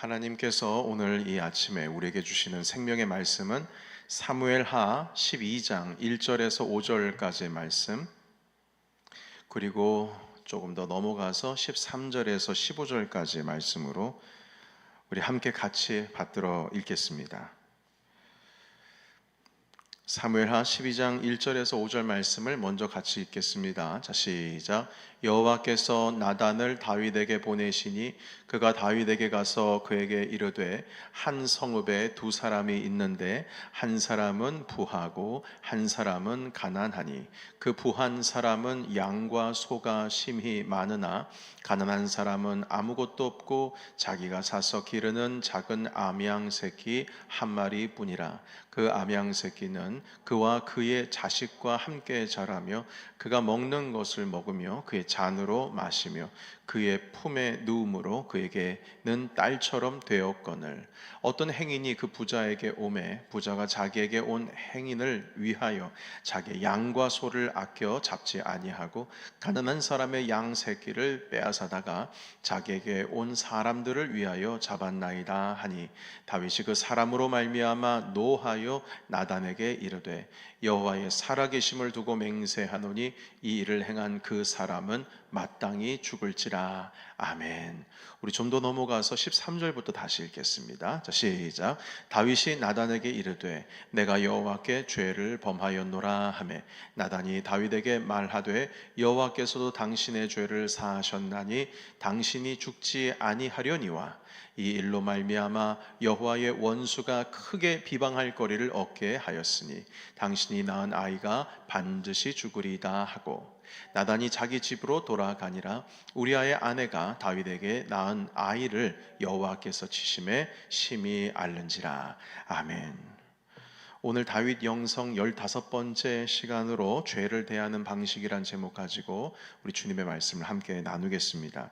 하나님께서 오늘 이 아침에 우리에게 주시는 생명의 말씀은 사무엘하 12장 1절에서 5절까지의 말씀, 그리고 조금 더 넘어가서 13절에서 15절까지의 말씀으로 우리 함께 같이 받들어 읽겠습니다. 사무엘하 12장 1절에서 5절 말씀을 먼저 같이 읽겠습니다. 자, 시작. 여호와께서 나단을 다윗에게 보내시니 그가 다윗에게 가서 그에게 이르되 한 성읍에 두 사람이 있는데 한 사람은 부하고 한 사람은 가난하니 그 부한 사람은 양과 소가 심히 많으나 가난한 사람은 아무것도 없고 자기가 사서 기르는 작은 암양 새끼 한 마리뿐이라. 그 암양 새끼는 그와 그의 자식과 함께 자라며 그가 먹는 것을 먹으며 그의 잔으로 마시며 그의 품에 누움으로 그에게는 딸처럼 되었거늘 어떤 행인이 그 부자에게 오매 부자가 자기에게 온 행인을 위하여 자기의 양과 소를 아껴 잡지 아니하고 가난한 사람의 양 새끼를 빼앗아다가 자기에게 온 사람들을 위하여 잡았나이다 하니 다윗이 그 사람으로 말미암아 노하여 나단에게 이르되 여호와의 살아계심을 두고 맹세하노니 이 일을 행한 그 사람은 마땅히 죽을지라. 아멘. 우리 좀 더 넘어가서 13절부터 다시 읽겠습니다. 자, 시작. 다윗이 나단에게 이르되 내가 여호와께 죄를 범하였노라 하매 나단이 다윗에게 말하되 여호와께서도 당신의 죄를 사하셨나니 당신이 죽지 아니하려니와 이 일로 말미암아 여호와의 원수가 크게 비방할 거리를 얻게 하였으니 당신이 낳은 아이가 반드시 죽으리다 하고 나단이 자기 집으로 돌아가니라. 우리아의 아내가 다윗에게 낳은 아이를 여호와께서 치심에 심히 앓는지라. 아멘. 오늘 다윗 영성 15번째 시간으로 죄를 대하는 방식이란 제목 가지고 우리 주님의 말씀을 함께 나누겠습니다.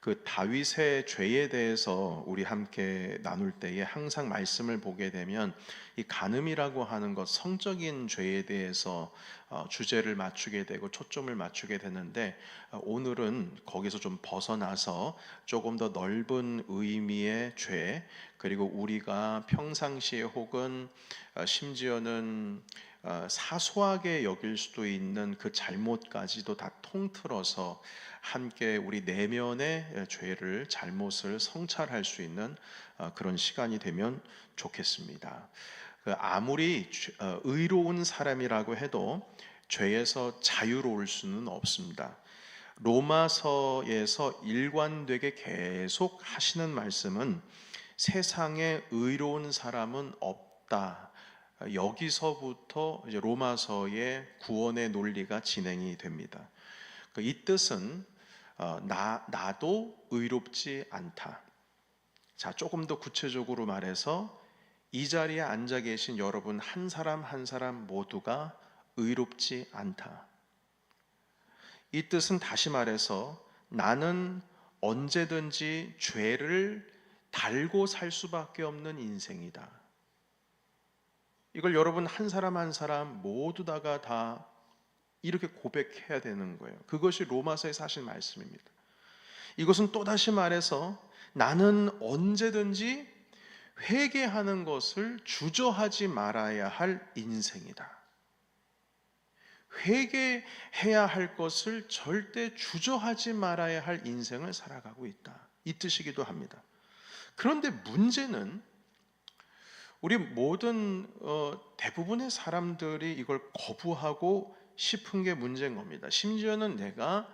그 다윗의 죄에 대해서 우리 함께 나눌 때에 항상 말씀을 보게 되면 이 간음이라고 하는 것, 성적인 죄에 대해서 주제를 맞추게 되고 초점을 맞추게 되는데, 오늘은 거기서 좀 벗어나서 조금 더 넓은 의미의 죄, 그리고 우리가 평상시에 혹은 심지어는 사소하게 여길 수도 있는 그 잘못까지도 다 통틀어서 함께 우리 내면의 죄를, 잘못을 성찰할 수 있는 그런 시간이 되면 좋겠습니다. 아무리 의로운 사람이라고 해도 죄에서 자유로울 수는 없습니다. 로마서에서 일관되게 계속 하시는 말씀은 세상에 의로운 사람은 없다. 여기서부터 이제 로마서의 구원의 논리가 진행이 됩니다. 이 뜻은 나도 의롭지 않다. 자, 조금 더 구체적으로 말해서 이 자리에 앉아 계신 여러분 한 사람 한 사람 모두가 의롭지 않다. 이 뜻은 다시 말해서 나는 언제든지 죄를 달고 살 수밖에 없는 인생이다. 이걸 여러분 한 사람 한 사람 모두 다가 다 이렇게 고백해야 되는 거예요. 그것이 로마서에서 하신 말씀입니다. 이것은 또다시 말해서 나는 언제든지 회개하는 것을 주저하지 말아야 할 인생이다. 회개해야 할 것을 절대 주저하지 말아야 할 인생을 살아가고 있다. 이 뜻이기도 합니다. 그런데 문제는 우리 모든 대부분의 사람들이 이걸 거부하고 싶은 게 문제인 겁니다. 심지어는 내가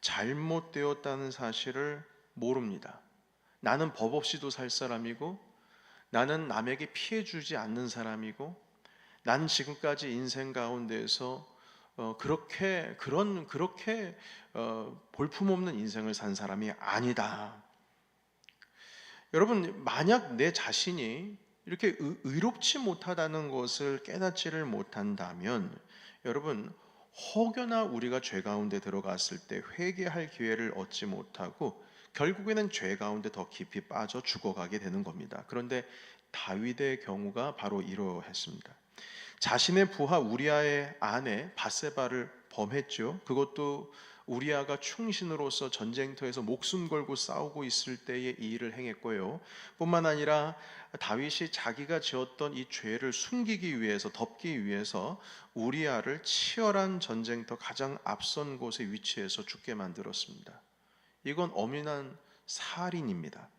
잘못되었다는 사실을 모릅니다. 나는 법 없이도 살 사람이고, 나는 남에게 피해 주지 않는 사람이고, 난 지금까지 인생 가운데에서 그렇게 볼품없는 인생을 산 사람이 아니다. 여러분, 만약 내 자신이 이렇게 의롭지 못하다는 것을 깨닫지를 못한다면, 여러분, 혹여나 우리가 죄 가운데 들어갔을 때 회개할 기회를 얻지 못하고 결국에는 죄 가운데 더 깊이 빠져 죽어가게 되는 겁니다. 그런데 다윗의 경우가 바로 이러했습니다. 자신의 부하 우리아의 아내 밧세바를 범했죠. 그것도 우리아가 충신으로서 전쟁터에서 목숨 걸고 싸우고 있을 때에 이 일을 행했고요. 뿐만 아니라 다윗이 자기가 지었던 이 죄를 숨기기 위해서, 덮기 위해서 우리아를 치열한 전쟁터 가장 앞선 곳에 위치해서 죽게 만들었습니다. 이건 엄연한 살인입니다.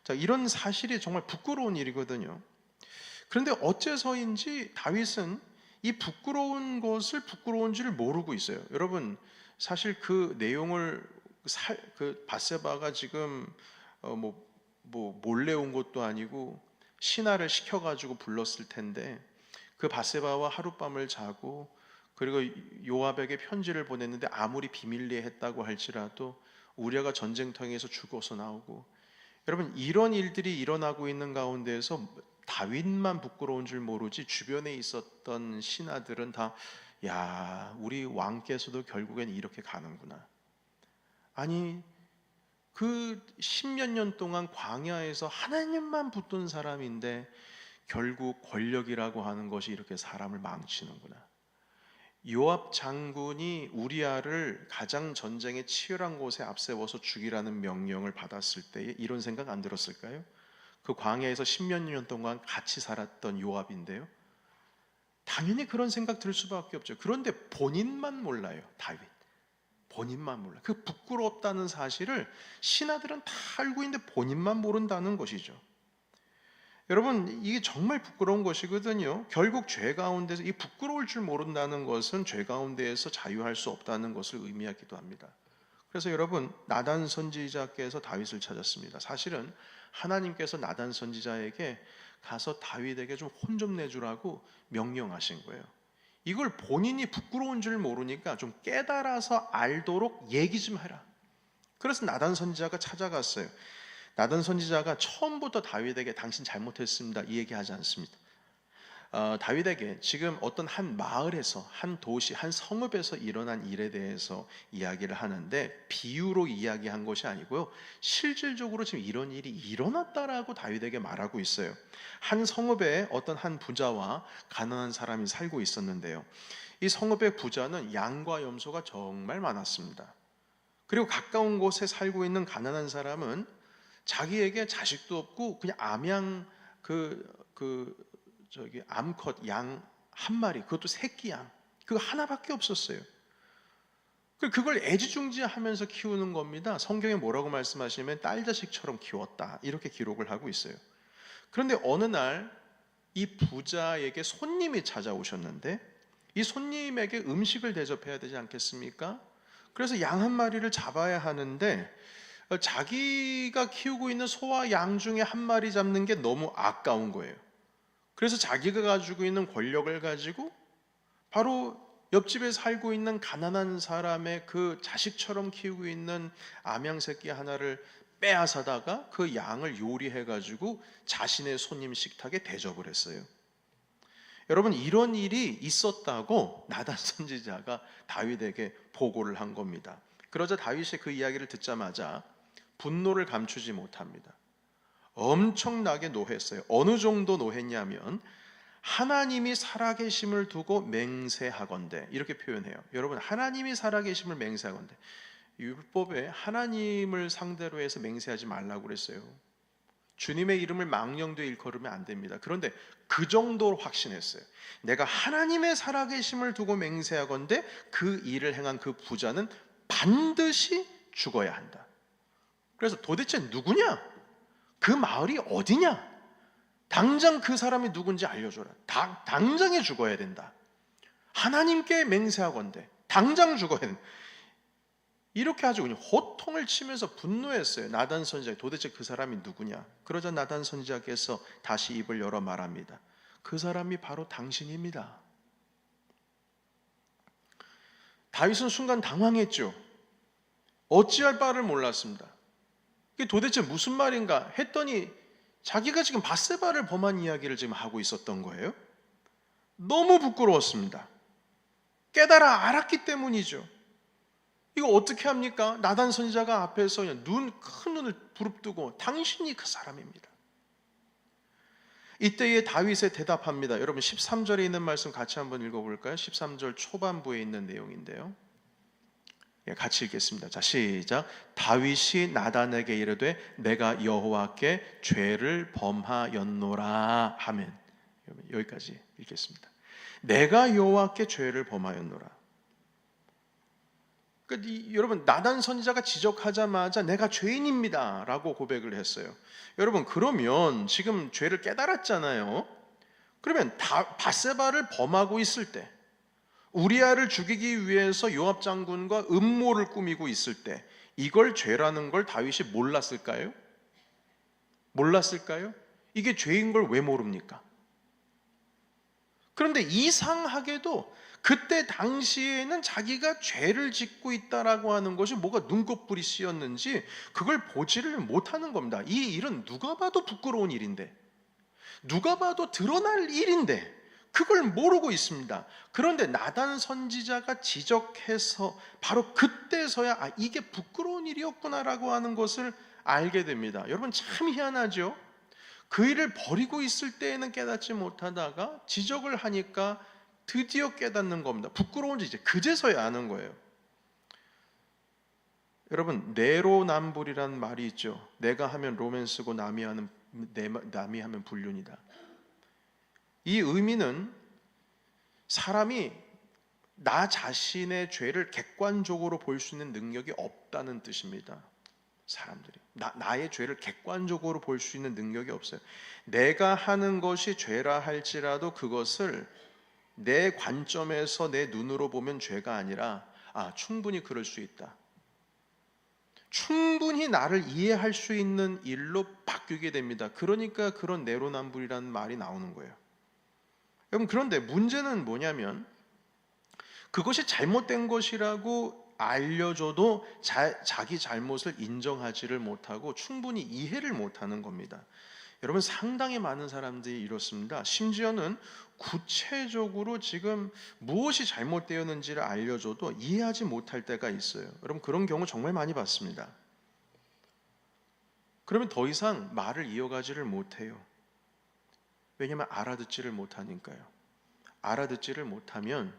자, 이런 사실이 정말 부끄러운 일이거든요. 그런데 어째서인지 다윗은 이 부끄러운 것을 부끄러운 줄을 모르고 있어요. 여러분, 사실 그 내용을 그 밧세바가 지금 몰래 온 것도 아니고 신하를 시켜가지고 불렀을 텐데, 그 밧세바와 하룻밤을 자고 그리고 요압에게 편지를 보냈는데 아무리 비밀리에 했다고 할지라도 우리아가 전쟁터에서 죽어서 나오고, 여러분, 이런 일들이 일어나고 있는 가운데에서 다윗만 부끄러운 줄 모르지 주변에 있었던 신하들은 다, 야, 우리 왕께서도 결국엔 이렇게 가는구나. 아니, 그 10몇 년 동안 광야에서 하나님만 붙든 사람인데 결국 권력이라고 하는 것이 이렇게 사람을 망치는구나. 요압 장군이 우리아를 가장 전쟁에 치열한 곳에 앞세워서 죽이라는 명령을 받았을 때에 이런 생각 안 들었을까요? 그 광야에서 10몇 년 동안 같이 살았던 요압인데요. 당연히 그런 생각 들 수밖에 없죠. 그런데 본인만 몰라요. 다윗 본인만 몰라. 그 부끄럽다는 사실을 신하들은 다 알고 있는데 본인만 모른다는 것이죠. 여러분, 이게 정말 부끄러운 것이거든요. 결국 죄 가운데서 이 부끄러울 줄 모른다는 것은 죄 가운데에서 자유할 수 없다는 것을 의미하기도 합니다. 그래서 여러분, 나단 선지자께서 다윗을 찾았습니다. 사실은 하나님께서 나단 선지자에게 가서 다윗에게 좀 혼 좀 내주라고 명령하신 거예요. 이걸 본인이 부끄러운 줄 모르니까 좀 깨달아서 알도록 얘기 좀 해라. 그래서 나단 선지자가 찾아갔어요. 나단 선지자가 처음부터 다윗에게 당신 잘못했습니다 이 얘기하지 않습니다. 다윗에게 지금 어떤 한 마을에서, 한 도시, 한 성읍에서 일어난 일에 대해서 이야기를 하는데 비유로 이야기한 것이 아니고요, 실질적으로 지금 이런 일이 일어났다라고 다윗에게 말하고 있어요. 한 성읍에 어떤 한 부자와 가난한 사람이 살고 있었는데요, 이 성읍의 부자는 양과 염소가 정말 많았습니다. 그리고 가까운 곳에 살고 있는 가난한 사람은 자기에게 자식도 없고 그냥 암컷 양 한 마리, 그것도 새끼 양, 그거 하나밖에 없었어요. 그걸 애지중지하면서 키우는 겁니다. 성경에 뭐라고 말씀하시냐면 딸 자식처럼 키웠다, 이렇게 기록을 하고 있어요. 그런데 어느 날 이 부자에게 손님이 찾아오셨는데 이 손님에게 음식을 대접해야 되지 않겠습니까? 그래서 양 한 마리를 잡아야 하는데 자기가 키우고 있는 소와 양 중에 한 마리 잡는 게 너무 아까운 거예요. 그래서 자기가 가지고 있는 권력을 가지고 바로 옆집에 살고 있는 가난한 사람의 그 자식처럼 키우고 있는 암양 새끼 하나를 빼앗아다가 그 양을 요리해 가지고 자신의 손님 식탁에 대접을 했어요. 여러분, 이런 일이 있었다고 나단 선지자가 다윗에게 보고를 한 겁니다. 그러자 다윗이 그 이야기를 듣자마자 분노를 감추지 못합니다. 엄청나게 노했어요. 어느 정도 노했냐면 하나님이 살아계심을 두고 맹세하건대, 이렇게 표현해요. 여러분, 하나님이 살아계심을 맹세하건대, 율법에 하나님을 상대로 해서 맹세하지 말라고 그랬어요. 주님의 이름을 망령되이 일컬으면 안 됩니다. 그런데 그 정도로 확신했어요. 내가 하나님의 살아계심을 두고 맹세하건대 그 일을 행한 그 부자는 반드시 죽어야 한다. 그래서 도대체 누구냐? 그 마을이 어디냐? 당장 그 사람이 누군지 알려줘라. 당장에 죽어야 된다. 하나님께 맹세하건대 당장 죽어야 된다. 이렇게 아주 그냥 호통을 치면서 분노했어요. 나단 선지자, 도대체 그 사람이 누구냐? 그러자 나단 선지자께서 다시 입을 열어 말합니다. 그 사람이 바로 당신입니다. 다윗은 순간 당황했죠. 어찌할 바를 몰랐습니다. 이게 도대체 무슨 말인가 했더니 자기가 지금 밧세바를 범한 이야기를 지금 하고 있었던 거예요. 너무 부끄러웠습니다. 깨달아 알았기 때문이죠. 이거 어떻게 합니까? 나단 선지자가 앞에서 그냥 큰 눈을 부릅뜨고 당신이 그 사람입니다. 이때에 다윗의 대답합니다. 여러분, 13절에 있는 말씀 같이 한번 읽어볼까요? 13절 초반부에 있는 내용인데요. 같이 읽겠습니다. 자, 시작. 다윗이 나단에게 이르되 내가 여호와께 죄를 범하였노라 하면, 여기까지 읽겠습니다. 내가 여호와께 죄를 범하였노라. 그러니까 여러분, 나단 선지자가 지적하자마자 내가 죄인입니다 라고 고백을 했어요. 여러분, 그러면 지금 죄를 깨달았잖아요. 그러면 밧세바를 범하고 있을 때, 우리아를 죽이기 위해서 요압 장군과 음모를 꾸미고 있을 때 이걸 죄라는 걸 다윗이 몰랐을까요? 몰랐을까요? 이게 죄인 걸 왜 모릅니까? 그런데 이상하게도 그때 당시에는 자기가 죄를 짓고 있다라고 하는 것이 뭐가 눈곱불이 씌었는지 그걸 보지를 못하는 겁니다. 이 일은 누가 봐도 부끄러운 일인데, 누가 봐도 드러날 일인데 그걸 모르고 있습니다. 그런데 나단 선지자가 지적해서 바로 그때서야 이게 부끄러운 일이었구나라고 하는 것을 알게 됩니다. 여러분, 참 희한하죠? 그 일을 버리고 있을 때에는 깨닫지 못하다가 지적을 하니까 드디어 깨닫는 겁니다. 부끄러운지 이제 그제서야 아는 거예요. 여러분, 내로남불이라는 말이 있죠. 내가 하면 로맨스고 남이 하면 불륜이다. 이 의미는 사람이 나 자신의 죄를 객관적으로 볼 수 있는 능력이 없다는 뜻입니다. 사람들이 나의 죄를 객관적으로 볼 수 있는 능력이 없어요. 내가 하는 것이 죄라 할지라도 그것을 내 관점에서 내 눈으로 보면 죄가 아니라 충분히 그럴 수 있다, 충분히 나를 이해할 수 있는 일로 바뀌게 됩니다. 그러니까 그런 내로남불이라는 말이 나오는 거예요. 여러분, 그런데 문제는 뭐냐면 그것이 잘못된 것이라고 알려줘도 자기 잘못을 인정하지를 못하고 충분히 이해를 못하는 겁니다. 여러분, 상당히 많은 사람들이 이렇습니다. 심지어는 구체적으로 지금 무엇이 잘못되었는지를 알려줘도 이해하지 못할 때가 있어요. 여러분, 그런 경우 정말 많이 봤습니다. 그러면 더 이상 말을 이어가지를 못해요. 왜냐하면 알아듣지를 못하니까요. 알아듣지를 못하면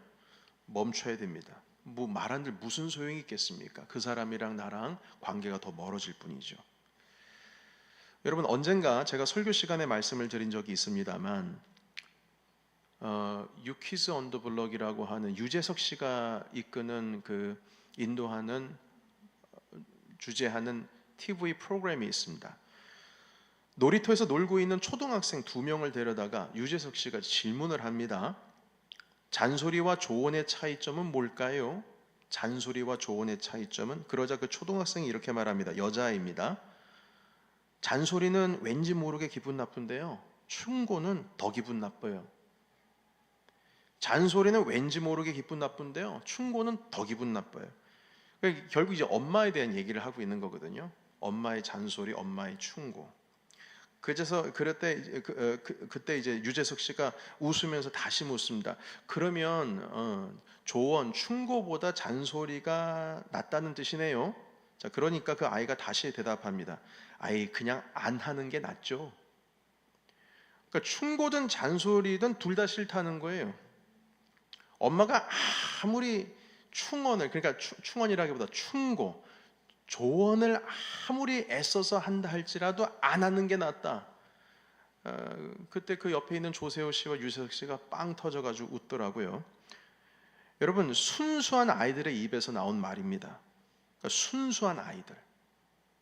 멈춰야 됩니다. 말한들 무슨 소용이 있겠습니까? 그 사람이랑 나랑 관계가 더 멀어질 뿐이죠. 여러분, 언젠가 제가 설교 시간에 말씀을 드린 적이 있습니다만 유키즈 on the Block이라고 하는 유재석 씨가 이끄는 그 인도하는 주재하는 TV 프로그램이 있습니다. 놀이터에서 놀고 있는 초등학생 2명을 데려다가 유재석 씨가 질문을 합니다. 잔소리와 조언의 차이점은 뭘까요? 잔소리와 조언의 차이점은? 그러자 그 초등학생이 이렇게 말합니다. 여자아이입니다. 잔소리는 왠지 모르게 기분 나쁜데요, 충고는 더 기분 나빠요. 잔소리는 왠지 모르게 기분 나쁜데요, 충고는 더 기분 나빠요. 그러니까 결국 이제 엄마에 대한 얘기를 하고 있는 거거든요. 엄마의 잔소리, 엄마의 충고. 그래서 그때 이제 유재석 씨가 웃으면서 다시 묻습니다. 그러면 조언, 충고보다 잔소리가 낫다는 뜻이네요. 자, 그러니까 그 아이가 다시 대답합니다. 그냥 안 하는 게 낫죠. 그러니까 충고든 잔소리든 둘 다 싫다는 거예요. 엄마가 아무리 그러니까 충언이라기보다 충고, 조언을 아무리 애써서 한다 할지라도 안 하는 게 낫다. 그때 그 옆에 있는 조세호 씨와 유재석 씨가 빵 터져가지고 웃더라고요. 여러분, 순수한 아이들의 입에서 나온 말입니다. 그러니까 순수한 아이들.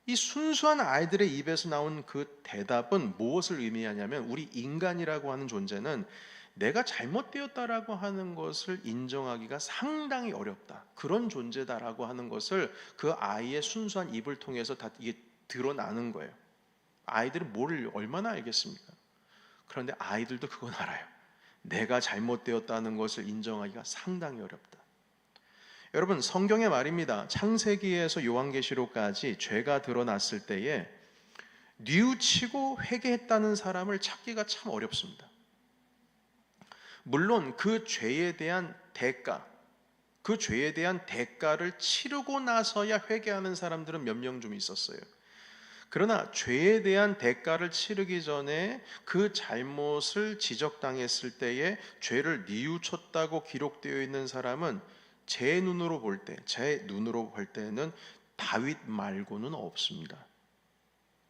이 순수한 아이들의 입에서 나온 그 대답은 무엇을 의미하냐면, 우리 인간이라고 하는 존재는 내가 잘못되었다라고 하는 것을 인정하기가 상당히 어렵다, 그런 존재다라고 하는 것을 그 아이의 순수한 입을 통해서 다 이게 드러나는 거예요. 아이들은 뭘 얼마나 알겠습니까? 그런데 아이들도 그건 알아요. 내가 잘못되었다는 것을 인정하기가 상당히 어렵다. 여러분, 성경의 말입니다. 창세기에서 요한계시록까지 죄가 드러났을 때에 뉘우치고 회개했다는 사람을 찾기가 참 어렵습니다. 물론 그 죄에 대한 대가를 치르고 나서야 회개하는 사람들은 몇 명 좀 있었어요. 그러나 죄에 대한 대가를 치르기 전에 그 잘못을 지적당했을 때에 죄를 뉘우쳤다고 기록되어 있는 사람은 제 눈으로 볼 때는 다윗 말고는 없습니다.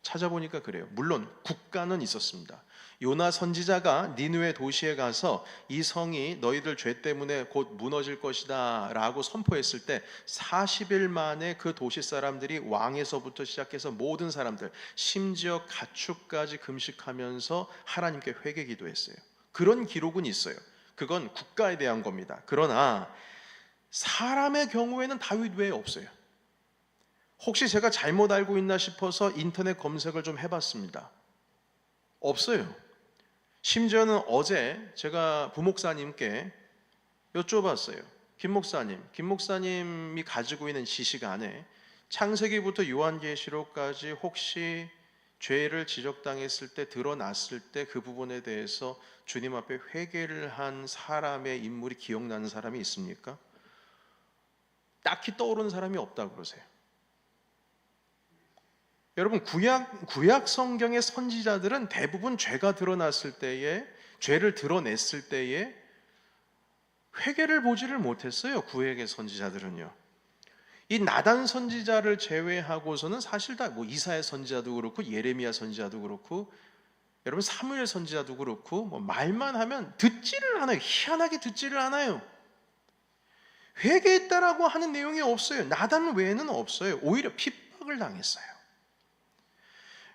찾아보니까 그래요. 물론 국가는 있었습니다. 요나 선지자가 니느웨 도시에 가서 이 성이 너희들 죄 때문에 곧 무너질 것이다 라고 선포했을 때 40일 만에 그 도시 사람들이 왕에서부터 시작해서 모든 사람들, 심지어 가축까지 금식하면서 하나님께 회개 기도했어요. 그런 기록은 있어요. 그건 국가에 대한 겁니다. 그러나 사람의 경우에는 다윗 외에 없어요. 혹시 제가 잘못 알고 있나 싶어서 인터넷 검색을 좀 해봤습니다. 없어요. 심지어는 어제 제가 부목사님께 여쭤봤어요. 김 목사님이 가지고 있는 지식 안에 창세기부터 요한계시록까지 혹시 죄를 지적당했을 때, 드러났을 때 그 부분에 대해서 주님 앞에 회개를 한 사람의 인물이 기억나는 사람이 있습니까? 딱히 떠오르는 사람이 없다고 그러세요. 여러분, 구약 성경의 선지자들은 대부분 죄가 드러났을 때에, 죄를 드러냈을 때에 회개를 보지를 못했어요. 구약의 선지자들은요. 이 나단 선지자를 제외하고서는 사실 다 뭐 이사야 선지자도 그렇고 예레미야 선지자도 그렇고 여러분 사무엘 선지자도 그렇고 뭐 말만 하면 듣지를 않아요. 희한하게 듣지를 않아요. 회개했다라고 하는 내용이 없어요. 나단 외에는 없어요. 오히려 핍박을 당했어요.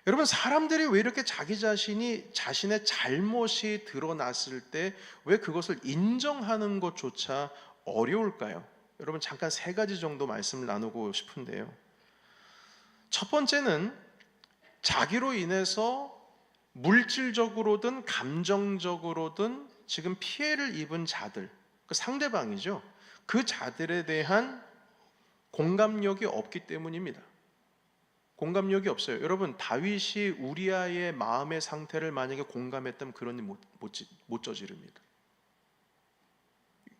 여러분, 사람들이 왜 이렇게 자신의 잘못이 드러났을 때 왜 그것을 인정하는 것조차 어려울까요? 여러분, 잠깐 세 가지 정도 말씀을 나누고 싶은데요. 첫 번째는 자기로 인해서 물질적으로든 감정적으로든 지금 피해를 입은 자들, 그 상대방이죠. 그 자들에 대한 공감력이 없기 때문입니다. 공감력이 없어요. 여러분, 다윗이 우리아의 마음의 상태를 만약에 공감했다면 그런 일 못 저지릅니다.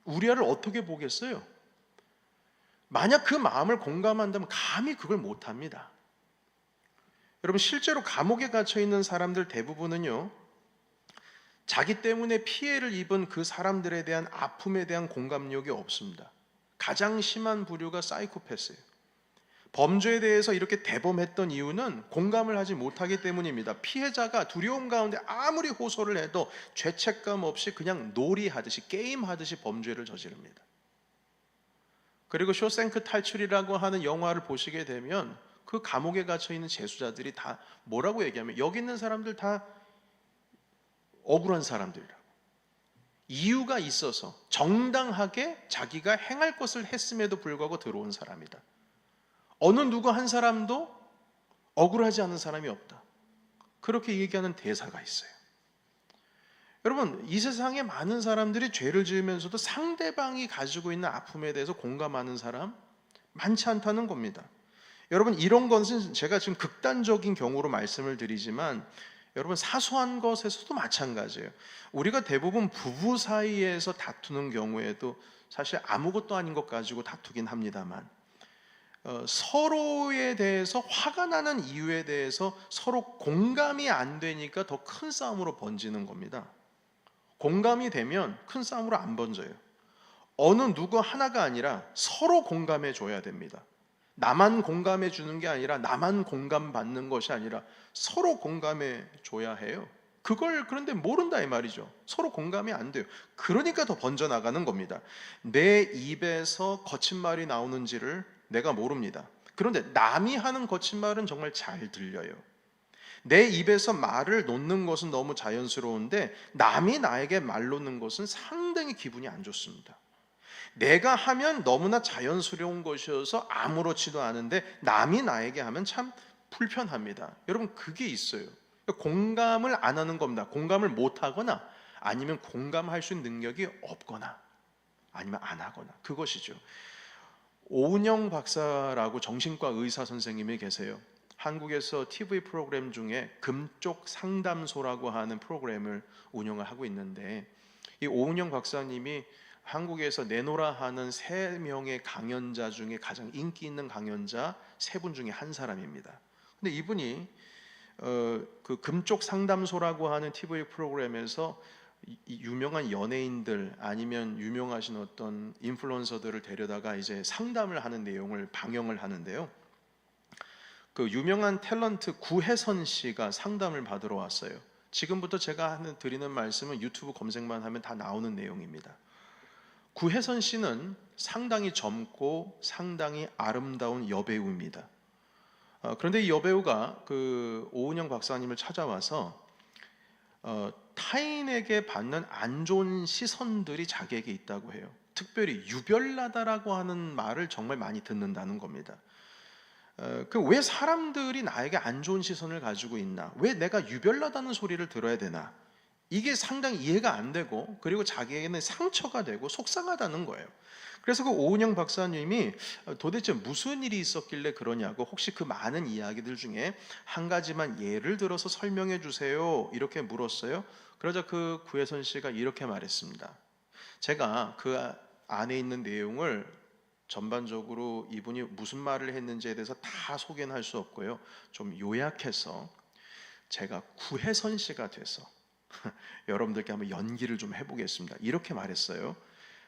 우리아를 어떻게 보겠어요? 만약 그 마음을 공감한다면 감히 그걸 못합니다. 여러분, 실제로 감옥에 갇혀 있는 사람들 대부분은요, 자기 때문에 피해를 입은 그 사람들에 대한 아픔에 대한 공감력이 없습니다. 가장 심한 부류가 사이코패스예요. 범죄에 대해서 이렇게 대범했던 이유는 공감을 하지 못하기 때문입니다. 피해자가 두려움 가운데 아무리 호소를 해도 죄책감 없이 그냥 놀이하듯이 게임하듯이 범죄를 저지릅니다. 그리고 쇼생크 탈출이라고 하는 영화를 보시게 되면 그 감옥에 갇혀 있는 재수자들이 다 뭐라고 얘기하면 여기 있는 사람들 다 억울한 사람들이라고, 이유가 있어서 정당하게 자기가 행할 것을 했음에도 불구하고 들어온 사람이다. 어느 누구 한 사람도 억울하지 않은 사람이 없다. 그렇게 얘기하는 대사가 있어요. 여러분, 이 세상에 많은 사람들이 죄를 지으면서도 상대방이 가지고 있는 아픔에 대해서 공감하는 사람 많지 않다는 겁니다. 여러분, 이런 것은 제가 지금 극단적인 경우로 말씀을 드리지만 여러분, 사소한 것에서도 마찬가지예요. 우리가 대부분 부부 사이에서 다투는 경우에도 사실 아무것도 아닌 것 가지고 다투긴 합니다만 서로에 대해서 화가 나는 이유에 대해서 서로 공감이 안 되니까 더 큰 싸움으로 번지는 겁니다. 공감이 되면 큰 싸움으로 안 번져요. 어느 누구 하나가 아니라 서로 공감해 줘야 됩니다. 나만 공감해 주는 게 아니라 나만 공감받는 것이 아니라 서로 공감해 줘야 해요. 그걸 그런데 모른다 이 말이죠. 서로 공감이 안 돼요. 그러니까 더 번져나가는 겁니다. 내 입에서 거친 말이 나오는지를 내가 모릅니다. 그런데 남이 하는 거친 말은 정말 잘 들려요. 내 입에서 말을 놓는 것은 너무 자연스러운데 남이 나에게 말 놓는 것은 상당히 기분이 안 좋습니다. 내가 하면 너무나 자연스러운 것이어서 아무렇지도 않은데 남이 나에게 하면 참 불편합니다. 여러분, 그게 있어요. 공감을 안 하는 겁니다. 공감을 못 하거나 아니면 공감할 수 있는 능력이 없거나 아니면 안 하거나, 그것이죠. 오은영 박사라고 정신과 의사 선생님이 계세요. 한국에서 TV 프로그램 중에 금쪽 상담소라고 하는 프로그램을 운영을 하고 있는데, 이 오은영 박사님이 한국에서 내노라 하는 3명의 강연자 중에 가장 인기 있는 강연자 3분 중에 한 사람입니다. 근데 이분이 그 금쪽 상담소라고 하는 TV 프로그램에서 이 유명한 연예인들 아니면 유명하신 어떤 인플루언서들을 데려다가 이제 상담을 하는 내용을 방영을 하는데요. 그 유명한 탤런트 구혜선 씨가 상담을 받으러 왔어요. 지금부터 제가 드리는 말씀은 유튜브 검색만 하면 다 나오는 내용입니다. 구혜선 씨는 상당히 젊고 상당히 아름다운 여배우입니다. 그런데 이 여배우가 그 오은영 박사님을 찾아와서 타인에게 받는 안 좋은 시선들이 자기에게 있다고 해요. 특별히 유별나다라고 하는 말을 정말 많이 듣는다는 겁니다. 왜 사람들이 나에게 안 좋은 시선을 가지고 있나? 왜 내가 유별나다는 소리를 들어야 되나? 이게 상당히 이해가 안 되고, 그리고 자기에게는 상처가 되고 속상하다는 거예요. 그래서 그 오은영 박사님이 도대체 무슨 일이 있었길래 그러냐고, 혹시 그 많은 이야기들 중에 한 가지만 예를 들어서 설명해 주세요, 이렇게 물었어요. 그러자 그 구혜선 씨가 이렇게 말했습니다. 제가 그 안에 있는 내용을 전반적으로 이분이 무슨 말을 했는지에 대해서 다 소개는 할 수 없고요, 좀 요약해서 제가 구혜선 씨가 돼서 여러분들께 한번 연기를 좀 해보겠습니다. 이렇게 말했어요.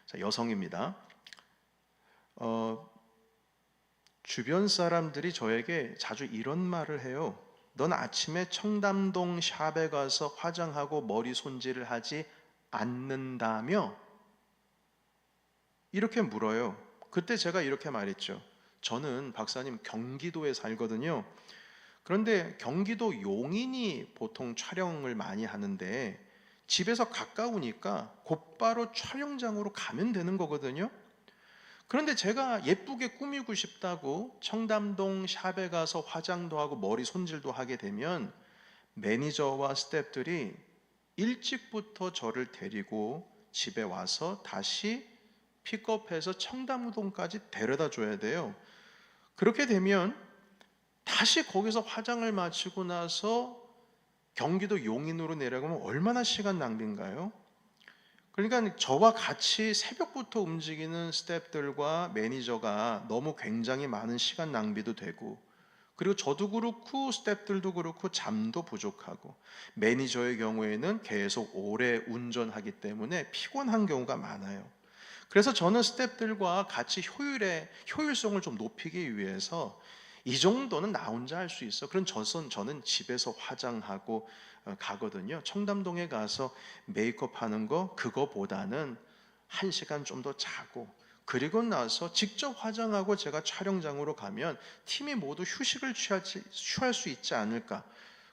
자, 여성입니다. 주변 사람들이 저에게 자주 이런 말을 해요. 넌 아침에 청담동 샵에 가서 화장하고 머리 손질을 하지 않는다며? 이렇게 물어요. 그때 제가 이렇게 말했죠. 저는 박사님 경기도에 살거든요. 그런데 경기도 용인이 보통 촬영을 많이 하는데 집에서 가까우니까 곧바로 촬영장으로 가면 되는 거거든요. 그런데 제가 예쁘게 꾸미고 싶다고 청담동 샵에 가서 화장도 하고 머리 손질도 하게 되면 매니저와 스태프들이 일찍부터 저를 데리고 집에 와서 다시 픽업해서 청담동까지 데려다 줘야 돼요. 그렇게 되면 다시 거기서 화장을 마치고 나서 경기도 용인으로 내려가면 얼마나 시간 낭비인가요? 그러니까 저와 같이 새벽부터 움직이는 스태프들과 매니저가 너무 굉장히 많은 시간 낭비도 되고, 그리고 저도 그렇고 스태프들도 그렇고 잠도 부족하고, 매니저의 경우에는 계속 오래 운전하기 때문에 피곤한 경우가 많아요. 그래서 저는 스태프들과 같이 효율성을 좀 높이기 위해서 이 정도는 나 혼자 할 수 있어. 그런 저는 집에서 화장하고 가거든요. 청담동에 가서 메이크업 하는 거, 그거보다는 1시간 좀 더 자고, 그리고 나서 직접 화장하고 제가 촬영장으로 가면 팀이 모두 휴식을 취할 수 있지 않을까.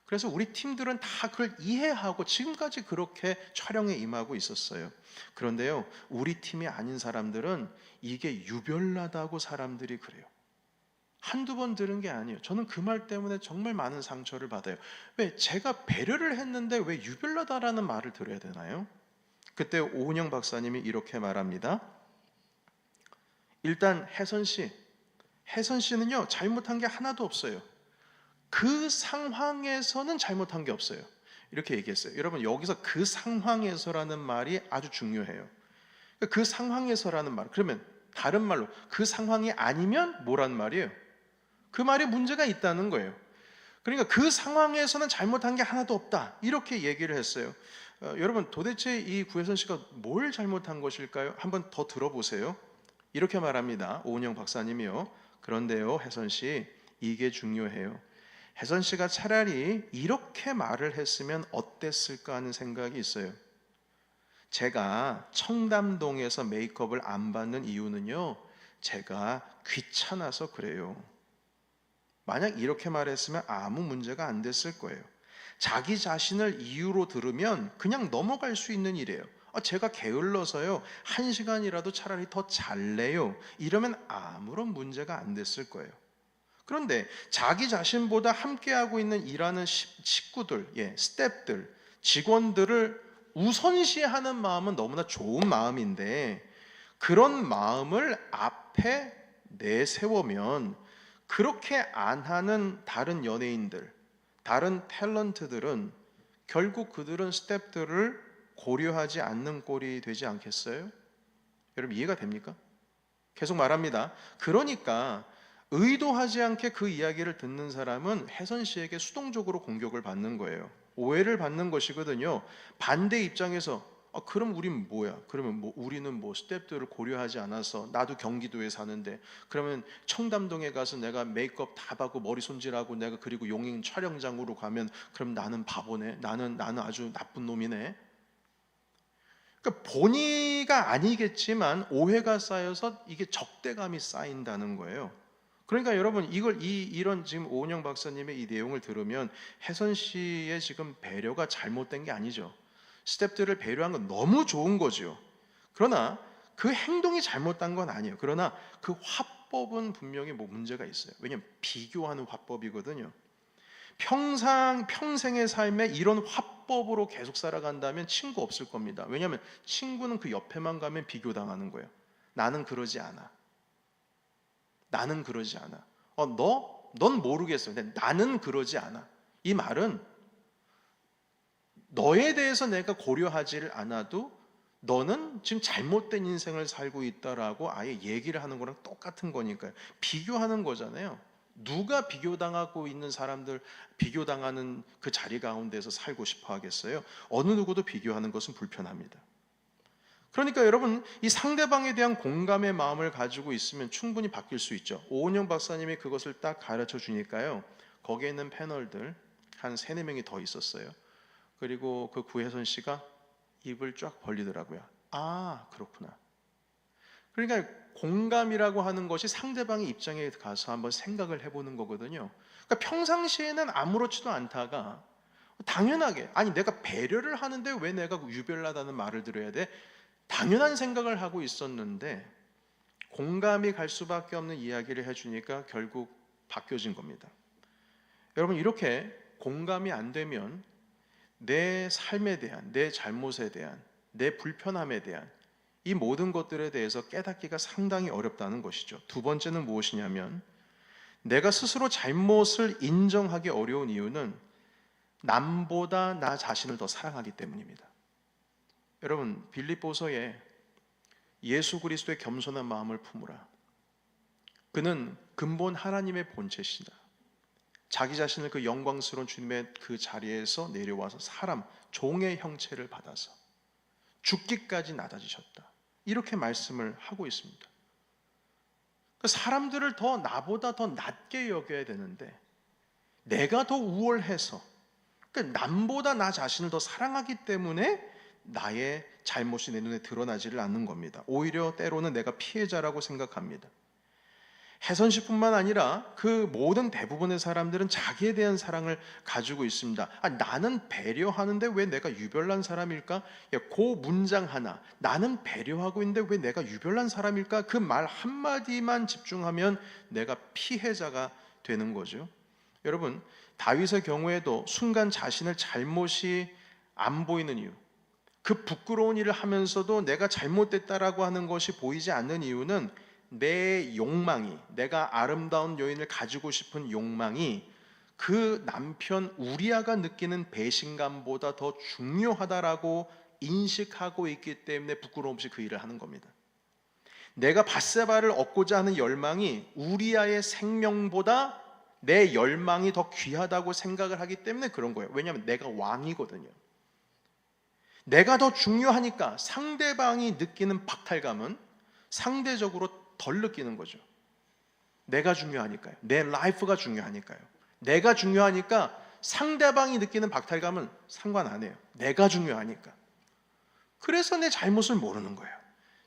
그래서 우리 팀들은 다 그걸 이해하고 지금까지 그렇게 촬영에 임하고 있었어요. 그런데요, 우리 팀이 아닌 사람들은 이게 유별나다고 사람들이 그래요. 한두 번 들은 게 아니에요. 저는 그 말 때문에 정말 많은 상처를 받아요. 왜? 제가 배려를 했는데 왜 유별나다라는 말을 들어야 되나요? 그때 오은영 박사님이 이렇게 말합니다. 일단 혜선 씨는요, 잘못한 게 하나도 없어요. 그 상황에서는 잘못한 게 없어요. 이렇게 얘기했어요. 여러분, 여기서 그 상황에서라는 말이 아주 중요해요. 그 상황에서라는 말, 그러면 다른 말로 그 상황이 아니면 뭐란 말이에요? 그 말에 문제가 있다는 거예요. 그러니까 그 상황에서는 잘못한 게 하나도 없다, 이렇게 얘기를 했어요. 여러분, 도대체 이 구혜선 씨가 뭘 잘못한 것일까요? 한번 더 들어보세요. 이렇게 말합니다. 오은영 박사님이요. 그런데요, 혜선 씨, 이게 중요해요. 혜선 씨가 차라리 이렇게 말을 했으면 어땠을까 하는 생각이 있어요. 제가 청담동에서 메이크업을 안 받는 이유는요, 제가 귀찮아서 그래요. 만약 이렇게 말했으면 아무 문제가 안 됐을 거예요. 자기 자신을 이유로 들으면 그냥 넘어갈 수 있는 일이에요. 제가 게을러서요, 1시간이라도 차라리 더 잘래요, 이러면 아무런 문제가 안 됐을 거예요. 그런데 자기 자신보다 함께하고 있는 일하는 식구들, 스태프들, 직원들을 우선시하는 마음은 너무나 좋은 마음인데, 그런 마음을 앞에 내세우면 그렇게 안 하는 다른 연예인들, 다른 탤런트들은 결국 그들은 스태프들을 고려하지 않는 꼴이 되지 않겠어요? 여러분, 이해가 됩니까? 계속 말합니다. 그러니까 의도하지 않게 그 이야기를 듣는 사람은 혜선 씨에게 수동적으로 공격을 받는 거예요. 오해를 받는 것이거든요. 반대 입장에서 그럼 우린 뭐야? 그러면 뭐 우리는 뭐 스텝들을 고려하지 않아서, 나도 경기도에 사는데 그러면 청담동에 가서 내가 메이크업 다 받고 머리 손질하고 내가 그리고 용인 촬영장으로 가면 그럼 나는 바보네. 나는 아주 나쁜 놈이네. 그러니까 본의가 아니겠지만 오해가 쌓여서 이게 적대감이 쌓인다는 거예요. 그러니까 여러분, 이런 지금 오은영 박사님의 이 내용을 들으면 혜선 씨의 지금 배려가 잘못된 게 아니죠. 스태프들을 배려한 건 너무 좋은 거죠. 그러나 그 행동이 잘못된 건 아니에요. 그러나 그 화법은 분명히 뭐 문제가 있어요. 왜냐하면 비교하는 화법이거든요. 평생의 삶에 이런 화법으로 계속 살아간다면 친구 없을 겁니다. 왜냐하면 친구는 그 옆에만 가면 비교당하는 거예요. 나는 그러지 않아. 나는 그러지 않아. 넌 모르겠어. 근데 나는 그러지 않아. 이 말은 너에 대해서 내가 고려하지를 않아도 너는 지금 잘못된 인생을 살고 있다라고 아예 얘기를 하는 거랑 똑같은 거니까요. 비교하는 거잖아요. 누가 비교당하고 있는 사람들, 비교당하는 그 자리 가운데서 살고 싶어 하겠어요? 어느 누구도 비교하는 것은 불편합니다. 그러니까 여러분, 이 상대방에 대한 공감의 마음을 가지고 있으면 충분히 바뀔 수 있죠. 오은영 박사님이 그것을 딱 가르쳐 주니까요, 거기에 있는 패널들 한 3-4명이 더 있었어요. 그리고 그 구혜선 씨가 입을 쫙 벌리더라고요. 아, 그렇구나. 그러니까 공감이라고 하는 것이 상대방의 입장에 가서 한번 생각을 해보는 거거든요. 그러니까 평상시에는 아무렇지도 않다가 당연하게, 아니 내가 배려를 하는데 왜 내가 유별나다는 말을 들어야 돼? 당연한 생각을 하고 있었는데 공감이 갈 수밖에 없는 이야기를 해주니까 결국 바뀌어진 겁니다. 여러분, 이렇게 공감이 안 되면 내 삶에 대한, 내 잘못에 대한, 내 불편함에 대한 이 모든 것들에 대해서 깨닫기가 상당히 어렵다는 것이죠. 두 번째는 무엇이냐면, 내가 스스로 잘못을 인정하기 어려운 이유는 남보다 나 자신을 더 사랑하기 때문입니다. 여러분, 빌립보서에 예수 그리스도의 겸손한 마음을 품으라. 그는 근본 하나님의 본체시다. 자기 자신을 그 영광스러운 주님의 그 자리에서 내려와서 사람, 종의 형체를 받아서 죽기까지 낮아지셨다. 이렇게 말씀을 하고 있습니다. 사람들을 나보다 더 낮게 여겨야 되는데 내가 더 우월해서, 남보다 나 자신을 더 사랑하기 때문에 나의 잘못이 내 눈에 드러나지를 않는 겁니다. 오히려 때로는 내가 피해자라고 생각합니다. 혜선 씨뿐만 아니라 그 모든 대부분의 사람들은 자기에 대한 사랑을 가지고 있습니다. 나는 배려하는데 왜 내가 유별난 사람일까? 그 문장 하나, 나는 배려하고 있는데 왜 내가 유별난 사람일까? 그 말 한마디만 집중하면 내가 피해자가 되는 거죠. 여러분, 다윗의 경우에도 순간 자신을 잘못이 안 보이는 이유, 그 부끄러운 일을 하면서도 내가 잘못됐다라고 하는 것이 보이지 않는 이유는 내 욕망이, 내가 아름다운 여인을 가지고 싶은 욕망이 그 남편 우리아가 느끼는 배신감보다 더 중요하다라고 인식하고 있기 때문에 부끄러움 없이 그 일을 하는 겁니다. 내가 밧세바를 얻고자 하는 열망이 우리아의 생명보다 내 열망이 더 귀하다고 생각을 하기 때문에 그런 거예요. 왜냐하면 내가 왕이거든요. 내가 더 중요하니까 상대방이 느끼는 박탈감은 상대적으로 덜 느끼는 거죠. 내가 중요하니까요. 내 라이프가 중요하니까요. 내가 중요하니까 상대방이 느끼는 박탈감은 상관 안 해요. 내가 중요하니까. 그래서 내 잘못을 모르는 거예요.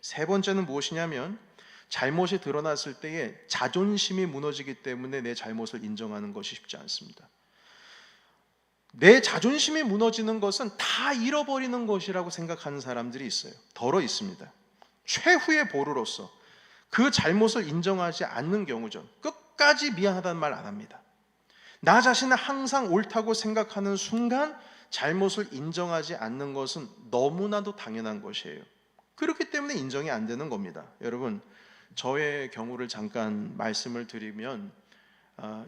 세 번째는 무엇이냐면, 잘못이 드러났을 때에 자존심이 무너지기 때문에 내 잘못을 인정하는 것이 쉽지 않습니다. 내 자존심이 무너지는 것은 다 잃어버리는 것이라고 생각하는 사람들이 있어요. 덜어 있습니다. 최후의 보루로서 그 잘못을 인정하지 않는 경우죠. 끝까지 미안하다는 말 안 합니다. 나 자신을 항상 옳다고 생각하는 순간 잘못을 인정하지 않는 것은 너무나도 당연한 것이에요. 그렇기 때문에 인정이 안 되는 겁니다. 여러분, 저의 경우를 잠깐 말씀을 드리면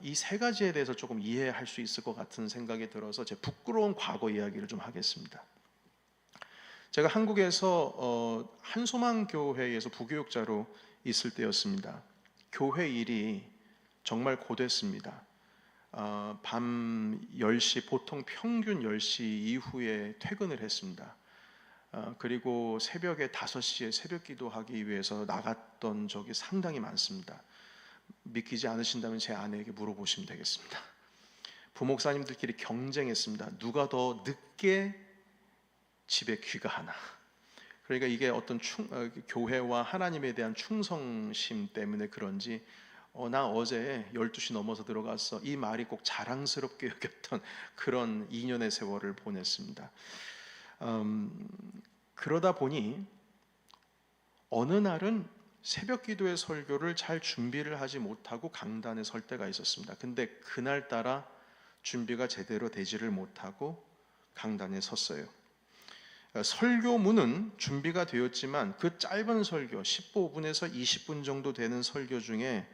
이 3가지에 대해서 조금 이해할 수 있을 것 같은 생각이 들어서 제 부끄러운 과거 이야기를 좀 하겠습니다. 제가 한국에서 한소망교회에서 부교육자로 있을 때였습니다. 교회 일이 정말 고됐습니다. 밤 10시, 보통 평균 10시 이후에 퇴근을 했습니다. 그리고 새벽에 5시에 새벽 기도하기 위해서 나갔던 적이 상당히 많습니다. 믿기지 않으신다면 제 아내에게 물어보시면 되겠습니다. 부목사님들끼리 경쟁했습니다. 누가 더 늦게 집에 귀가하나. 그러니까 이게 어떤 교회와 하나님에 대한 충성심 때문에 그런지 나 어제 12시 넘어서 들어갔어, 이 말이 꼭 자랑스럽게 여겼던 그런 2년의 세월을 보냈습니다. 그러다 보니 어느 날은 새벽 기도의 설교를 잘 준비를 하지 못하고 강단에 설 때가 있었습니다. 근데 그날따라 준비가 제대로 되지를 못하고 강단에 섰어요. 설교문은 준비가 되었지만 그 짧은 설교 15분에서 20분 정도 되는 설교 중에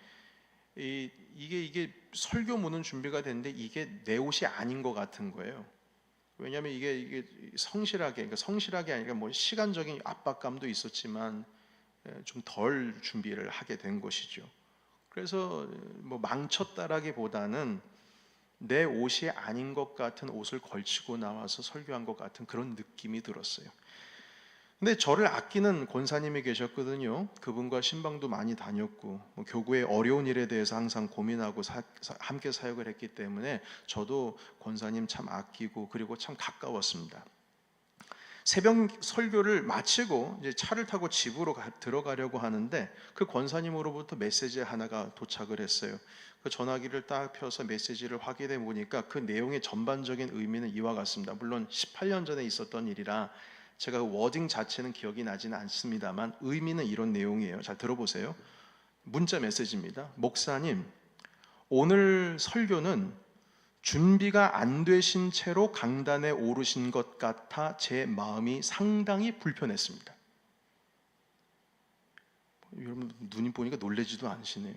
이게 설교문은 준비가 됐는데 이게 내 옷이 아닌 것 같은 거예요. 왜냐하면 이게 성실하게, 그러니까 성실하게 아니라 뭐 시간적인 압박감도 있었지만 좀 덜 준비를 하게 된 것이죠. 그래서 뭐 망쳤다라기보다는 내 옷이 아닌 것 같은 옷을 걸치고 나와서 설교한 것 같은 그런 느낌이 들었어요. 근데 저를 아끼는 권사님이 계셨거든요. 그분과 신방도 많이 다녔고 교구의 어려운 일에 대해서 항상 고민하고 함께 사역을 했기 때문에 저도 권사님 참 아끼고 그리고 참 가까웠습니다. 새벽 설교를 마치고 이제 차를 타고 집으로 들어가려고 하는데 그 권사님으로부터 메시지 하나가 도착을 했어요. 그 전화기를 딱 펴서 메시지를 확인해 보니까 그 내용의 전반적인 의미는 이와 같습니다. 물론 18년 전에 있었던 일이라 제가 그 워딩 자체는 기억이 나지는 않습니다만 의미는 이런 내용이에요. 잘 들어보세요. 문자 메시지입니다. 목사님, 오늘 설교는 준비가 안 되신 채로 강단에 오르신 것 같아 제 마음이 상당히 불편했습니다. 여러분 눈이 보니까 놀라지도 않으시네요.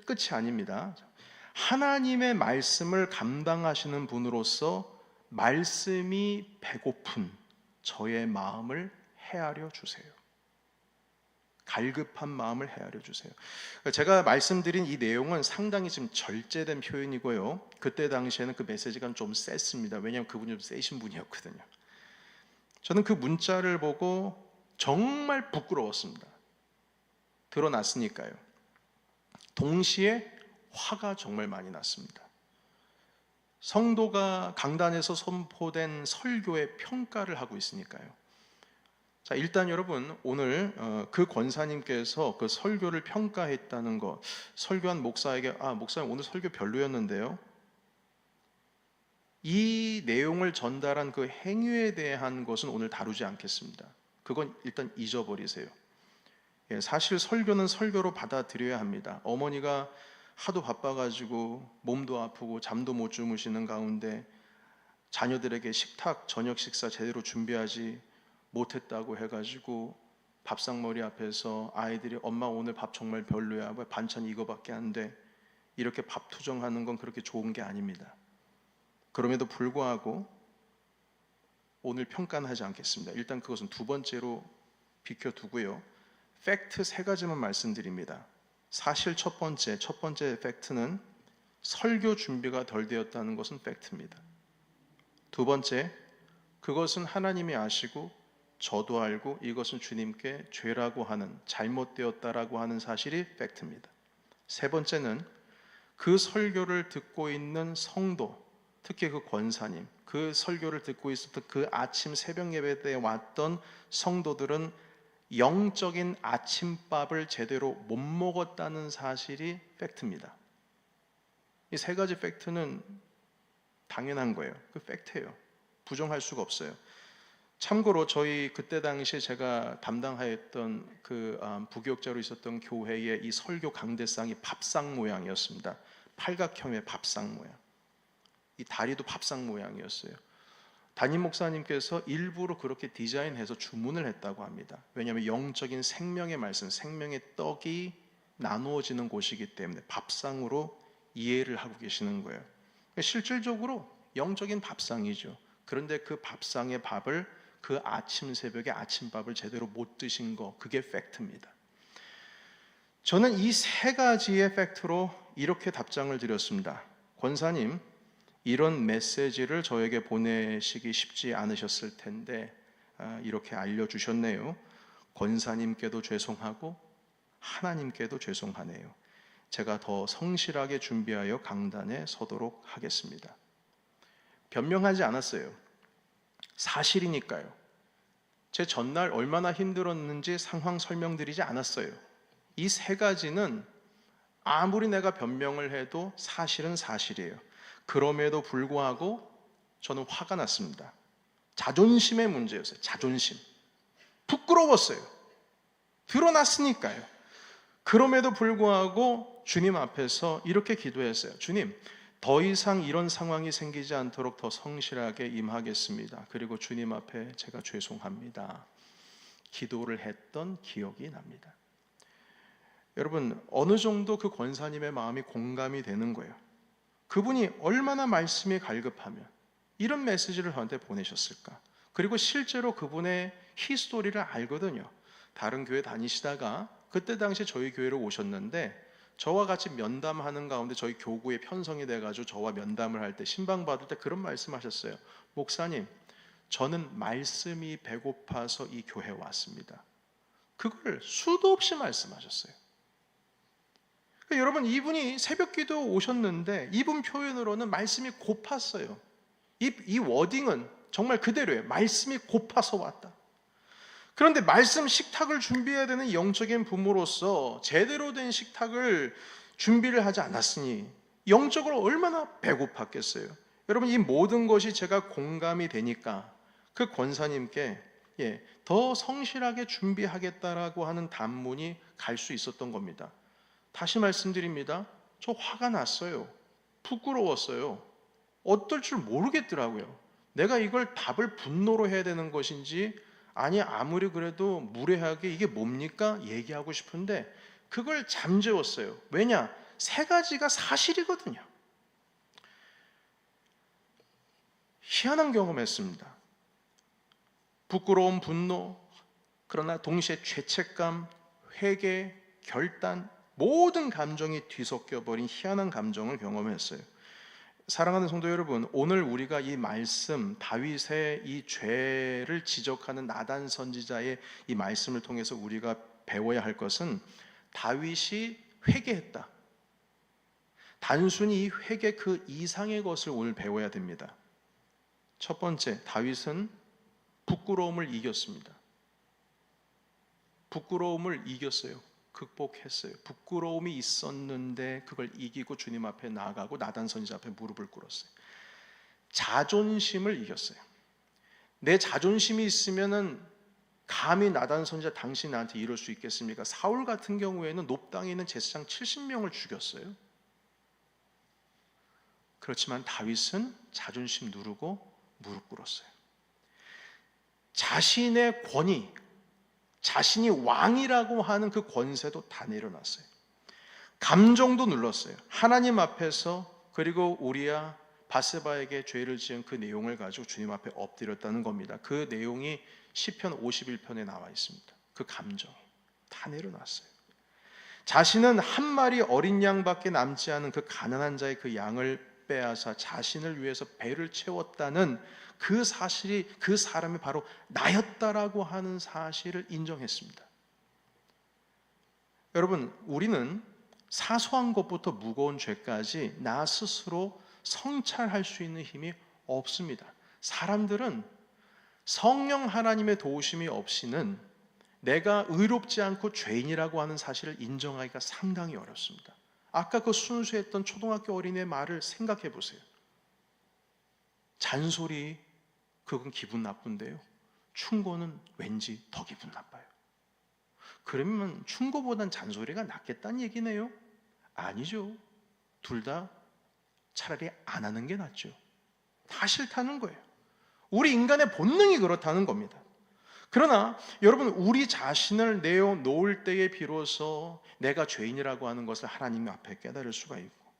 끝이 아닙니다. 하나님의 말씀을 감당하시는 분으로서 말씀이 배고픈 저의 마음을 헤아려 주세요. 갈급한 마음을 헤아려 주세요. 제가 말씀드린 이 내용은 상당히 지금 절제된 표현이고요. 그때 당시에는 그 메시지가 좀 셌습니다. 왜냐하면 그분이 좀 세신 분이었거든요. 저는 그 문자를 보고 정말 부끄러웠습니다. 드러났으니까요. 동시에 화가 정말 많이 났습니다. 성도가 강단에서 선포된 설교의 평가를 하고 있으니까요. 자, 일단 여러분 오늘 그 권사님께서 그 설교를 평가했다는 것, 설교한 목사에게 목사님 오늘 설교 별로였는데요, 이 내용을 전달한 그 행위에 대한 것은 오늘 다루지 않겠습니다. 그건 일단 잊어버리세요. 사실 설교는 설교로 받아들여야 합니다. 어머니가 하도 바빠가지고 몸도 아프고 잠도 못 주무시는 가운데 자녀들에게 식탁 저녁 식사 제대로 준비하지 못했다고 해가지고 밥상머리 앞에서 아이들이 엄마 오늘 밥 정말 별로야, 왜 반찬 이거밖에 안 돼, 이렇게 밥 투정하는 건 그렇게 좋은 게 아닙니다. 그럼에도 불구하고 오늘 평가는 하지 않겠습니다. 일단 그것은 두 번째로 비켜두고요. 팩트 3가지만 말씀드립니다. 사실 첫 번째 팩트는 설교 준비가 덜 되었다는 것은 팩트입니다. 두 번째, 그것은 하나님이 아시고 저도 알고 이것은 주님께 죄라고 하는, 잘못되었다라고 하는 사실이 팩트입니다. 세 번째는 그 설교를 듣고 있는 성도, 특히 그 권사님, 그 설교를 듣고 있었던 그 아침 새벽 예배 때 왔던 성도들은 영적인 아침밥을 제대로 못 먹었다는 사실이 팩트입니다. 이 3가지 팩트는 당연한 거예요. 그 팩트예요. 부정할 수가 없어요. 참고로 저희 그때 당시에 제가 담당하였던 그 부교역자로 있었던 교회의 이 설교 강대상이 밥상 모양이었습니다. 팔각형의 밥상 모양. 이 다리도 밥상 모양이었어요. 담임 목사님께서 일부러 그렇게 디자인해서 주문을 했다고 합니다. 왜냐하면 영적인 생명의 말씀, 생명의 떡이 나누어지는 곳이기 때문에 밥상으로 이해를 하고 계시는 거예요. 실질적으로 영적인 밥상이죠. 그런데 그 밥상의 밥을 그 아침 새벽에 아침밥을 제대로 못 드신 거, 그게 팩트입니다. 저는 이 3가지의 팩트로 이렇게 답장을 드렸습니다. 권사님, 이런 메시지를 저에게 보내시기 쉽지 않으셨을 텐데 이렇게 알려주셨네요. 권사님께도 죄송하고 하나님께도 죄송하네요. 제가 더 성실하게 준비하여 강단에 서도록 하겠습니다. 변명하지 않았어요. 사실이니까요. 제 전날 얼마나 힘들었는지 상황 설명드리지 않았어요. 이 세 가지는 아무리 내가 변명을 해도 사실은 사실이에요. 그럼에도 불구하고 저는 화가 났습니다. 자존심의 문제였어요. 자존심. 부끄러웠어요. 드러났으니까요. 그럼에도 불구하고 주님 앞에서 이렇게 기도했어요. 주님, 더 이상 이런 상황이 생기지 않도록 더 성실하게 임하겠습니다. 그리고 주님 앞에 제가 죄송합니다. 기도를 했던 기억이 납니다. 여러분, 어느 정도 그 권사님의 마음이 공감이 되는 거예요. 그분이 얼마나 말씀이 갈급하면 이런 메시지를 저한테 보내셨을까? 그리고 실제로 그분의 히스토리를 알거든요. 다른 교회 다니시다가 그때 당시 저희 교회로 오셨는데 저와 같이 면담하는 가운데 저희 교구에 편성이 돼가지고 저와 면담을 할 때 신방받을 때 그런 말씀하셨어요. 목사님, 저는 말씀이 배고파서 이 교회에 왔습니다. 그걸 수도 없이 말씀하셨어요. 여러분, 이분이 새벽기도 오셨는데 이분 표현으로는 말씀이 고팠어요. 이 워딩은 정말 그대로예요. 말씀이 고파서 왔다. 그런데 말씀 식탁을 준비해야 되는 영적인 부모로서 제대로 된 식탁을 준비를 하지 않았으니 영적으로 얼마나 배고팠겠어요. 여러분, 이 모든 것이 제가 공감이 되니까 그 권사님께 더 성실하게 준비하겠다라고 하는 단문이 갈 수 있었던 겁니다. 다시 말씀드립니다. 저 화가 났어요. 부끄러웠어요. 어떨 줄 모르겠더라고요. 내가 이걸 답을 분노로 해야 되는 것인지 아니 아무리 그래도 무례하게 이게 뭡니까? 얘기하고 싶은데 그걸 잠재웠어요. 왜냐? 세 가지가 사실이거든요. 희한한 경험했습니다. 부끄러움, 분노, 그러나 동시에 죄책감, 회개, 결단, 모든 감정이 뒤섞여버린 희한한 감정을 경험했어요. 사랑하는 성도 여러분, 오늘 우리가 이 말씀, 다윗의 이 죄를 지적하는 나단 선지자의 이 말씀을 통해서 우리가 배워야 할 것은 다윗이 회개했다. 단순히 이 회개 그 이상의 것을 오늘 배워야 됩니다. 첫 번째, 다윗은 부끄러움을 이겼습니다. 부끄러움을 이겼어요. 극복했어요. 부끄러움이 있었는데 그걸 이기고 주님 앞에 나아가고 나단 선지자 앞에 무릎을 꿇었어요. 자존심을 이겼어요. 내 자존심이 있으면은 감히 나단 선지자 당신이 나한테 이럴 수 있겠습니까? 사울 같은 경우에는 높당에 있는 제사장 70명을 죽였어요. 그렇지만 다윗은 자존심 누르고 무릎 꿇었어요. 자신의 권위, 자신이 왕이라고 하는 그 권세도 다 내려놨어요. 감정도 눌렀어요. 하나님 앞에서, 그리고 우리야 바세바에게 죄를 지은 그 내용을 가지고 주님 앞에 엎드렸다는 겁니다. 그 내용이 시편 51편에 나와 있습니다. 그 감정이 다 내려놨어요. 자신은 한 마리 어린 양밖에 남지 않은 그 가난한 자의 그 양을 빼앗아 자신을 위해서 배를 채웠다는 그 사실이 그 사람이 바로 나였다라고 하는 사실을 인정했습니다. 여러분, 우리는 사소한 것부터 무거운 죄까지 나 스스로 성찰할 수 있는 힘이 없습니다. 사람들은 성령 하나님의 도우심이 없이는 내가 의롭지 않고 죄인이라고 하는 사실을 인정하기가 상당히 어렵습니다. 아까 그 순수했던 초등학교 어린이의 말을 생각해 보세요. 잔소리, 그건 기분 나쁜데요. 충고는 왠지 더 기분 나빠요. 그러면 충고보단 잔소리가 낫겠다는 얘기네요? 아니죠. 둘 다 차라리 안 하는 게 낫죠. 다 싫다는 거예요. 우리 인간의 본능이 그렇다는 겁니다. 그러나 여러분, 우리 자신을 내어놓을 때에 비로소 내가 죄인이라고 하는 것을 하나님 앞에 깨달을 수가 있고,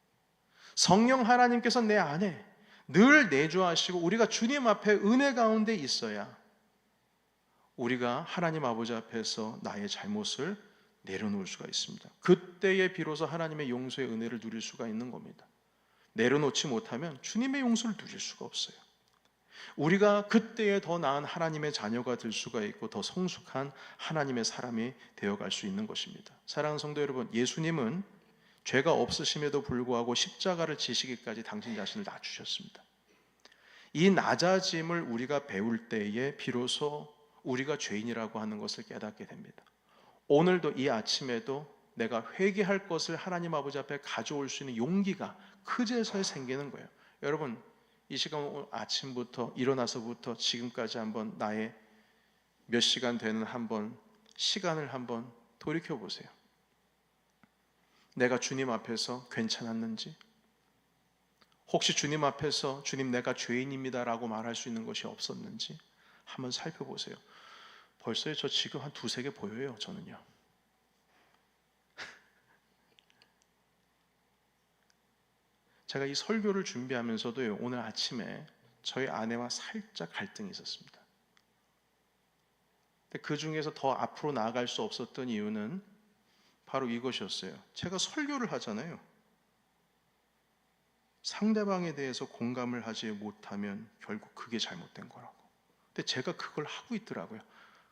성령 하나님께서 내 안에 늘 내주하시고 우리가 주님 앞에 은혜 가운데 있어야 우리가 하나님 아버지 앞에서 나의 잘못을 내려놓을 수가 있습니다. 그때에 비로소 하나님의 용서의 은혜를 누릴 수가 있는 겁니다. 내려놓지 못하면 주님의 용서를 누릴 수가 없어요. 우리가 그때에 더 나은 하나님의 자녀가 될 수가 있고 더 성숙한 하나님의 사람이 되어갈 수 있는 것입니다. 사랑하는 성도 여러분, 예수님은 죄가 없으심에도 불구하고 십자가를 지시기까지 당신 자신을 낮추셨습니다. 이 낮아짐을 우리가 배울 때에 비로소 우리가 죄인이라고 하는 것을 깨닫게 됩니다. 오늘도 이 아침에도 내가 회개할 것을 하나님 아버지 앞에 가져올 수 있는 용기가 그제서야 생기는 거예요. 여러분, 이 시간 오늘 아침부터 일어나서부터 지금까지 한번 나의 몇 시간 되는 한번 시간을 한번 돌이켜 보세요. 내가 주님 앞에서 괜찮았는지, 혹시 주님 앞에서 주님 내가 죄인입니다 라고 말할 수 있는 것이 없었는지 한번 살펴보세요. 벌써 저 지금 한 두세 개 보여요. 저는요. 제가 이 설교를 준비하면서도요, 오늘 아침에 저희 아내와 살짝 갈등이 있었습니다. 근데 그 중에서 더 앞으로 나아갈 수 없었던 이유는 바로 이것이었어요. 제가 설교를 하잖아요. 상대방에 대해서 공감을 하지 못하면 결국 그게 잘못된 거라고. 근데 제가 그걸 하고 있더라고요.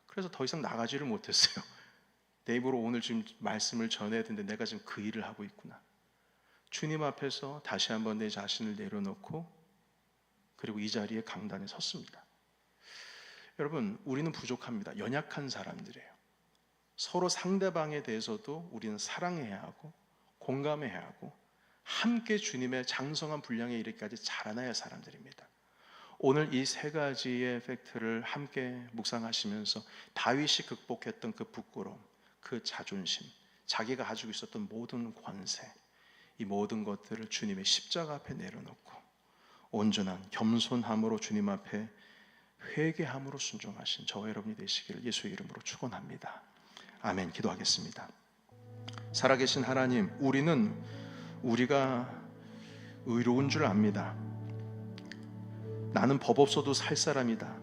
그래서 더 이상 나가지를 못했어요. 내 입으로 오늘 지금 말씀을 전해야 되는데 내가 지금 그 일을 하고 있구나. 주님 앞에서 다시 한번 내 자신을 내려놓고 그리고 이 자리에 강단에 섰습니다. 여러분, 우리는 부족합니다. 연약한 사람들이에요. 서로 상대방에 대해서도 우리는 사랑해야 하고 공감해야 하고 함께 주님의 장성한 분량에 이르기까지 자라나야 할 사람들입니다. 오늘 이 세 가지의 팩트를 함께 묵상하시면서 다윗이 극복했던 그 부끄러움, 그 자존심, 자기가 가지고 있었던 모든 권세, 이 모든 것들을 주님의 십자가 앞에 내려놓고 온전한 겸손함으로 주님 앞에 회개함으로 순종하신 저와 여러분이 되시기를 예수의 이름으로 축원합니다. 아멘. 기도하겠습니다. 살아계신 하나님, 우리가 의로운 줄 압니다. 나는 법 없어도 살 사람이다.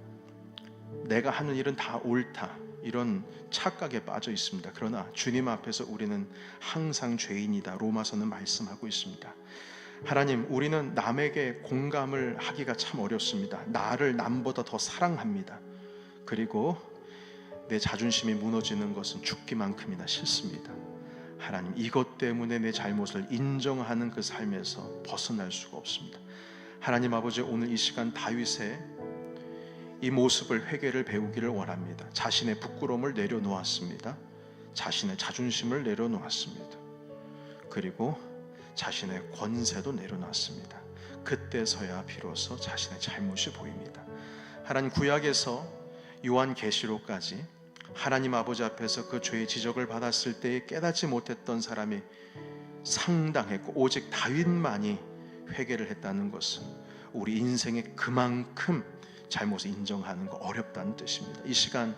내가 하는 일은 다 옳다. 이런 착각에 빠져 있습니다. 그러나 주님 앞에서 우리는 항상 죄인이다. 로마서는 말씀하고 있습니다. 하나님, 우리는 남에게 공감을 하기가 참 어렵습니다. 나를 남보다 더 사랑합니다. 그리고 내 자존심이 무너지는 것은 죽기만큼이나 싫습니다. 하나님, 이것 때문에 내 잘못을 인정하는 그 삶에서 벗어날 수가 없습니다. 하나님 아버지, 오늘 이 시간 다윗의 이 모습을, 회개를 배우기를 원합니다. 자신의 부끄러움을 내려놓았습니다. 자신의 자존심을 내려놓았습니다. 그리고 자신의 권세도 내려놨습니다. 그때서야 비로소 자신의 잘못이 보입니다. 하나님, 구약에서 요한계시록까지 하나님 아버지 앞에서 그 죄의 지적을 받았을 때에 깨닫지 못했던 사람이 상당했고 오직 다윗만이 회개를 했다는 것은 우리 인생에 그만큼 잘못을 인정하는 거 어렵다는 뜻입니다. 이 시간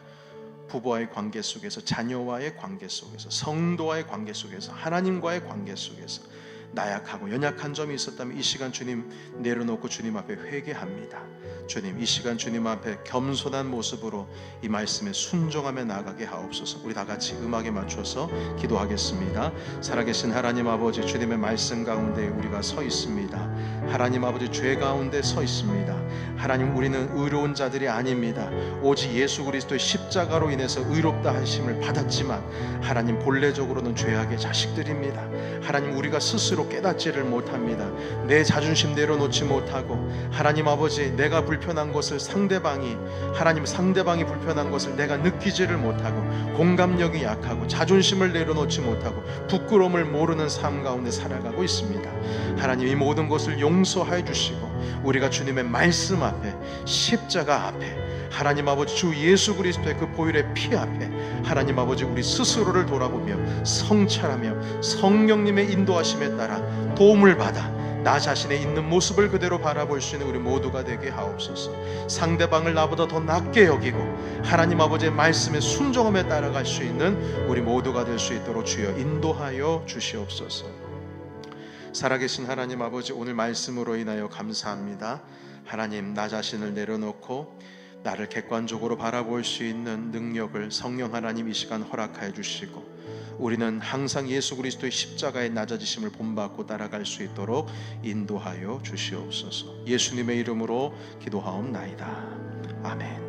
부부와의 관계 속에서, 자녀와의 관계 속에서, 성도와의 관계 속에서, 하나님과의 관계 속에서 나약하고 연약한 점이 있었다면 이 시간 주님 내려놓고 주님 앞에 회개합니다. 주님, 이 시간 주님 앞에 겸손한 모습으로 이 말씀에 순종하며 나아가게 하옵소서. 우리 다 같이 음악에 맞춰서 기도하겠습니다. 살아계신 하나님 아버지, 주님의 말씀 가운데 우리가 서 있습니다. 하나님 아버지, 죄 가운데 서 있습니다. 하나님, 우리는 의로운 자들이 아닙니다. 오직 예수 그리스도의 십자가로 인해서 의롭다 하심을 받았지만 하나님, 본래적으로는 죄악의 자식들입니다. 하나님, 우리가 스스로 깨닫지를 못합니다. 내 자존심 내려놓지 못하고 하나님 아버지, 내가 불편한 것을 상대방이 불편한 것을 내가 느끼지를 못하고 공감력이 약하고 자존심을 내려놓지 못하고 부끄러움을 모르는 삶 가운데 살아가고 있습니다. 하나님, 이 모든 것을 용서해 주시고 우리가 주님의 말씀 앞에, 십자가 앞에, 하나님 아버지 주 예수 그리스도의 그 보혈의 피 앞에 하나님 아버지 우리 스스로를 돌아보며 성찰하며 성령님의 인도하심에 따라 도움을 받아 나 자신의 있는 모습을 그대로 바라볼 수 있는 우리 모두가 되게 하옵소서. 상대방을 나보다 더 낮게 여기고 하나님 아버지의 말씀에 순종함에 따라갈 수 있는 우리 모두가 될 수 있도록 주여 인도하여 주시옵소서. 살아계신 하나님 아버지, 오늘 말씀으로 인하여 감사합니다. 하나님, 나 자신을 내려놓고 나를 객관적으로 바라볼 수 있는 능력을 성령 하나님 이 시간 허락하여 주시고 우리는 항상 예수 그리스도의 십자가의 낮아지심을 본받고 따라갈 수 있도록 인도하여 주시옵소서. 예수님의 이름으로 기도하옵나이다. 아멘.